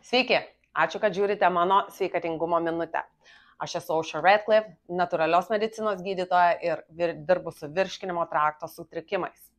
Sveiki, ačiū, kad žiūrite mano sveikatingumo minutę. Aš esu Aušra Radcliffe, natūralios medicinos gydytoja ir dirbu su virškinimo trakto sutrikimais.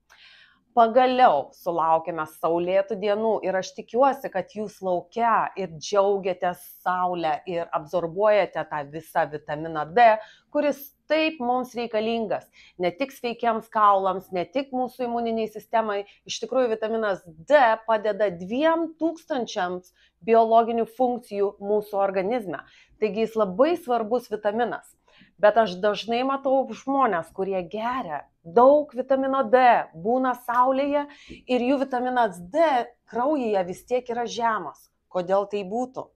Pagaliau sulaukėme saulėtų dienų ir aš tikiuosi, kad jūs laukia ir džiaugiatės saulę ir absorbuojate tą visą vitaminą D, kuris taip mums reikalingas. Ne tik sveikiems kaulams, ne tik mūsų imuniniai sistemai. Iš tikrųjų, vitaminas D padeda 2000 biologinių funkcijų mūsų organizme. Taigi jis labai svarbus vitaminas. Bet aš dažnai matau žmonės, kurie geria daug vitamino D, būna saulėje ir jų vitaminas D kraujyje vis tiek yra žemas. Kodėl tai būtų?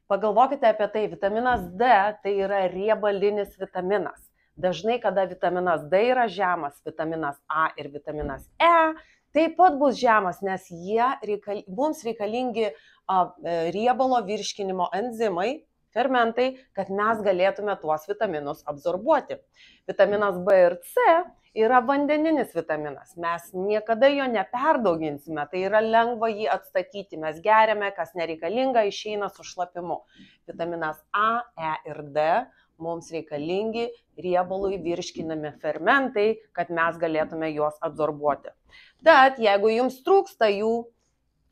Pagalvokite apie tai, vitaminas D tai yra riebalinis vitaminas. Dažnai, kada vitaminas D yra žemas, vitaminas A ir vitaminas E taip pat bus žemas, nes mums reikalingi riebalo virškinimo enzimai, fermentai, kad mes galėtume tuos vitaminus absorbuoti. Vitaminas B ir C yra vandeninis vitaminas. Mes niekada jo neperdauginsime, tai yra lengva jį atstatyti. Mes geriame, kas nereikalinga, išeina su šlapimu. Vitaminas A, E ir D mums reikalingi riebalui virškinami fermentai, kad mes galėtume juos absorbuoti. Bet jeigu jums trūksta jų,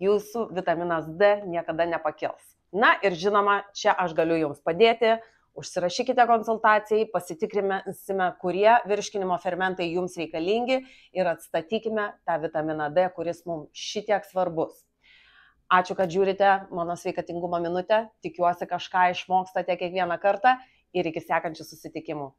jūsų vitaminas D niekada nepakils. Na ir žinoma, čia aš galiu jums padėti. Užsirašykite konsultacijai, pasitikrinsime, kurie virškinimo fermentai jums reikalingi ir atstatykime tą vitaminą D, kuris mums šitiek svarbus. Ačiū, kad žiūrite mano sveikatingumo minutę. Tikiuosi, kažką išmokstate kiekvieną kartą ir iki sekančių susitikimų.